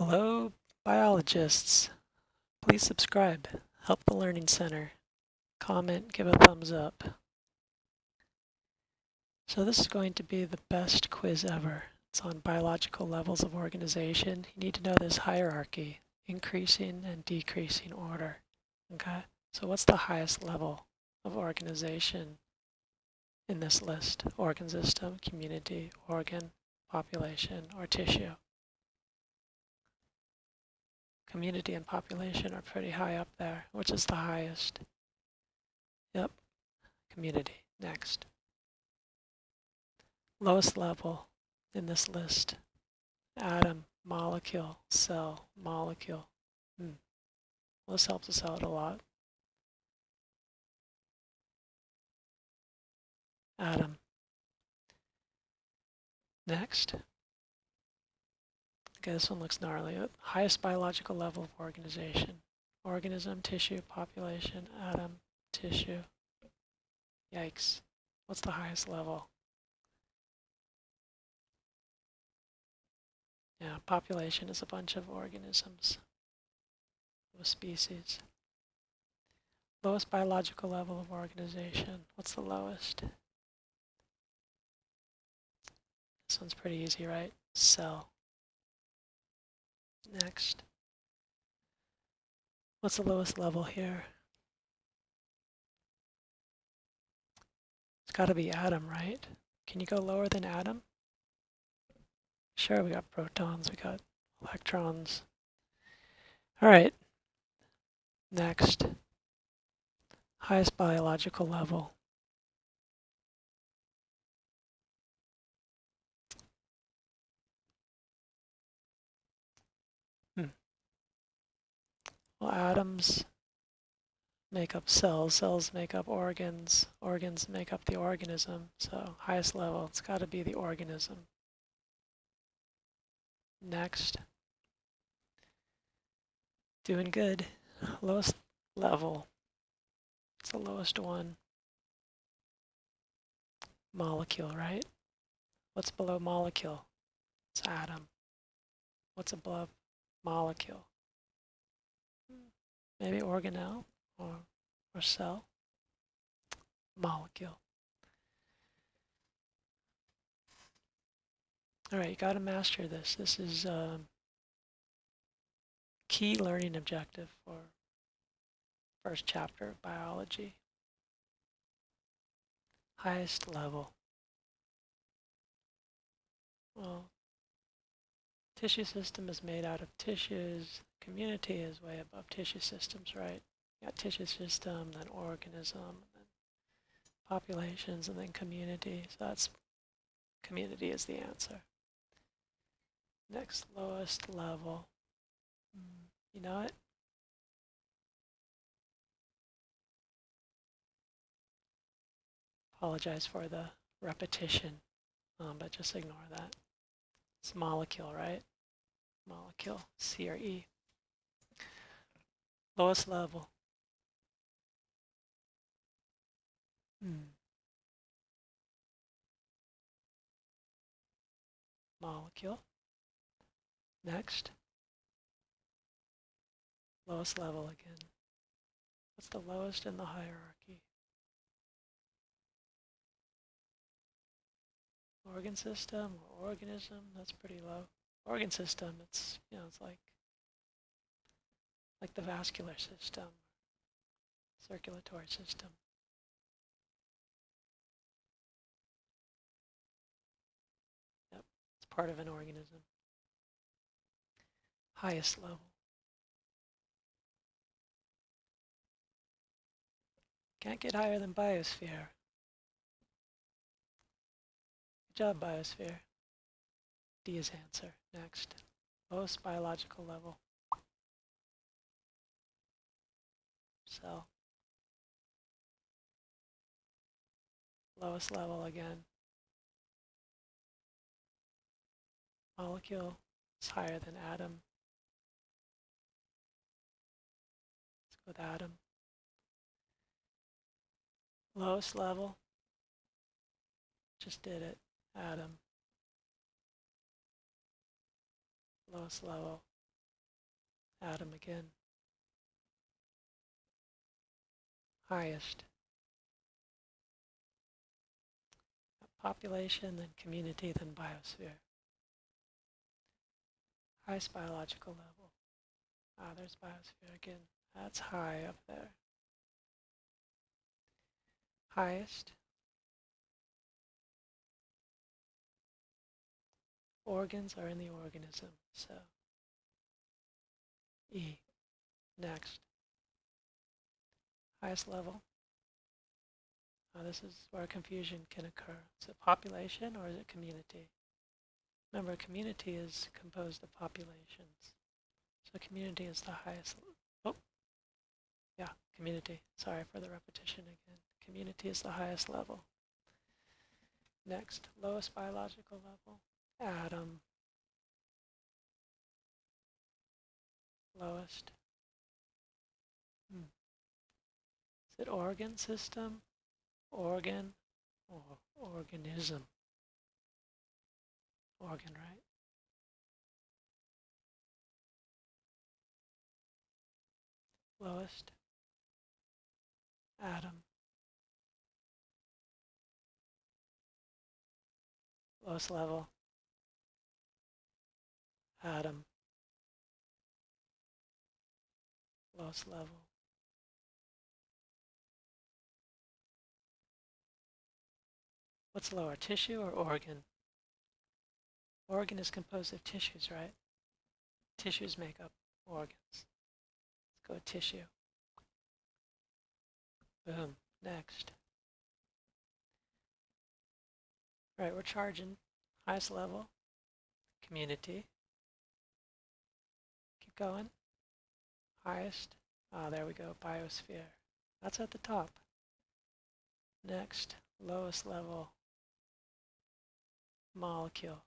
Hello, biologists. Please subscribe, help the Learning Center, comment, give a thumbs up. So this is going to be the best quiz ever. It's on biological levels of organization. You need to know this hierarchy, increasing and decreasing order. Okay, so what's the highest level of organization in this list? Organ system, community, organ, population, or tissue? Community and population are pretty high up there. Which is the highest? Yep, community. Next. Lowest level in this list. Atom, molecule, cell, molecule. Well, this helps us out a lot. Atom. Next. Okay, this one looks gnarly. Highest biological level of organization. Organism, tissue, population, atom, tissue. Yikes. What's the highest level? Yeah, population is a bunch of organisms, of a species. Lowest biological level of organization. What's the lowest? This one's pretty easy, right? Cell. Next. What's the lowest level here? It's got to be atom, right? Can you go lower than atom? Sure, we got protons, we got electrons. All right. Next. Highest biological level. Well, atoms make up cells, cells make up organs, organs make up the organism. So highest level, it's got to be the organism. Next. Doing good. Lowest level. It's the lowest one. Molecule, right? What's below molecule? It's atom. What's above molecule? Maybe organelle or cell. Molecule. All right, you got to master this. This is a key learning objective for first chapter of biology. Highest level. Well, tissue system is made out of tissues. Community is way above tissue systems, right? You got tissue system, then organism, then populations, and then community. So that's community is the answer. Next lowest level. You know it? Apologize for the repetition, but just ignore that. It's molecule, right? Molecule, C or E. Lowest level. Molecule. Next. Lowest level again. What's the lowest in the hierarchy? Organ system or organism, that's pretty low. Organ system, it's, it's like the vascular system, circulatory system. Yep, it's part of an organism. Highest level. Can't get higher than biosphere. Good job, biosphere. D is answer. Next. Lowest biological level. Cell. Lowest level again. Molecule is higher than atom. Let's go with atom. Lowest level. Just did it. Atom. Lowest level. atom again. Highest. Population, then community, then biosphere. Highest biological level. Ah, there's biosphere again. That's high up there. Highest. Organs are in the organism, so E. Next. Highest level. This is where confusion can occur. Is it population or is it community? Remember, community is composed of populations. So community is the highest. Oh, yeah, community. Sorry for the repetition again. Community is the highest level. Next, lowest biological level. Atom. Lowest. Is it organ system, organ, or organism? Organ, right? Lowest. Atom. Lowest level. Atom. Lowest level. What's lower, tissue or organ? Organ is composed of tissues, right? Tissues make up organs. Let's go with tissue. Boom. Next. Right, we're charging. Highest level. Community. Keep going. Highest. Ah, there we go. Biosphere. That's at the top. Next. Lowest level. Molecule.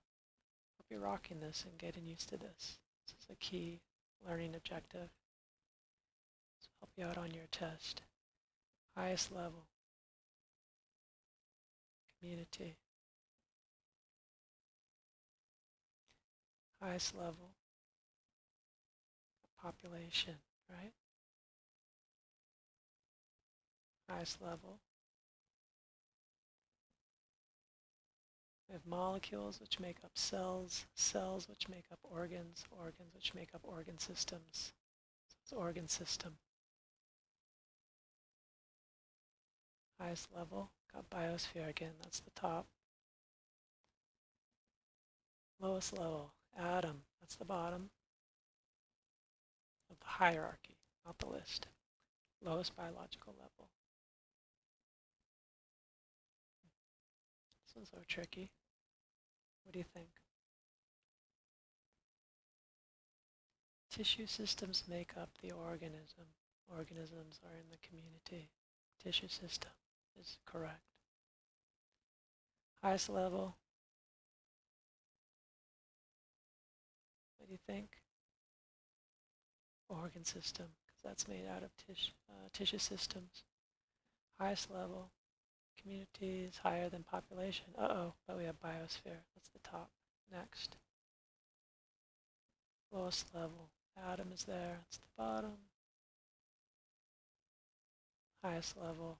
Hope you're rocking this and getting used to this. This is a key learning objective. This will help you out on your test. Highest level. Community. Highest level. Population, right? Highest level. We have molecules which make up cells, cells which make up organs, organs which make up organ systems. So it's organ system. Highest level, got biosphere again, that's the top. Lowest level, atom, that's the bottom of the hierarchy, not the list. Lowest biological level. This one's so tricky. What do you think? Tissue systems make up the organism. Organisms are in the community. Tissue system is correct. Highest level. What do you think? Organ system, because that's made out of tissue systems. Highest level. Community is higher than population. Uh-oh, but we have biosphere. That's the top. Next. Lowest level. Atom is there. That's the bottom. Highest level.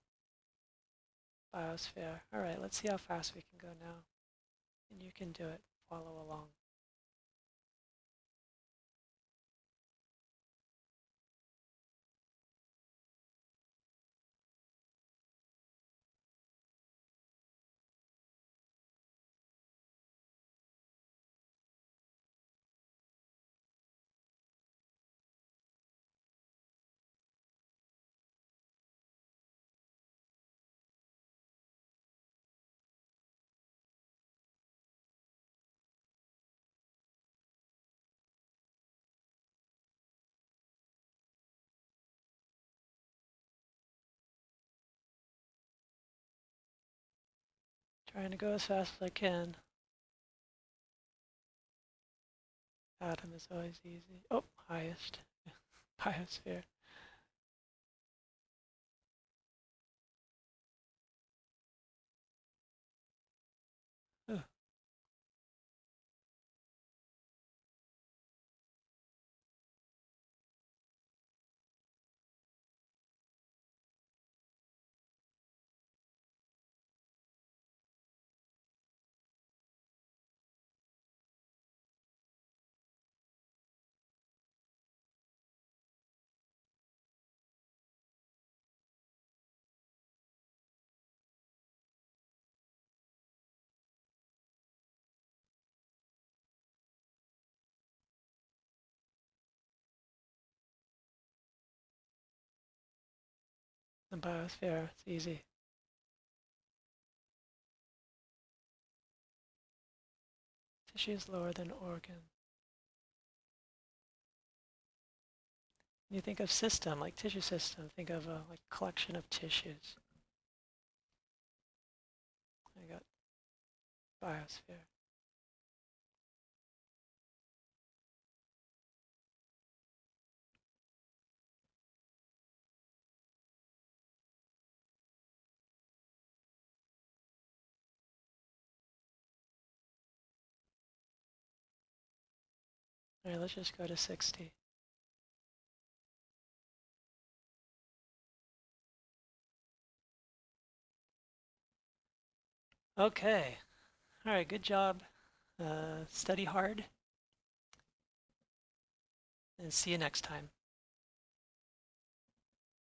Biosphere. All right, let's see how fast we can go now. And you can do it. Follow along. Trying to go as fast as I can. Atom is always easy. Oh, highest. Biosphere. Oh. The biosphere, it's easy. Tissue is lower than organ. When you think of system, like tissue system, think of a like collection of tissues. I got biosphere. All right, let's just go to 60. Okay. All right, good job. Study hard. And see you next time.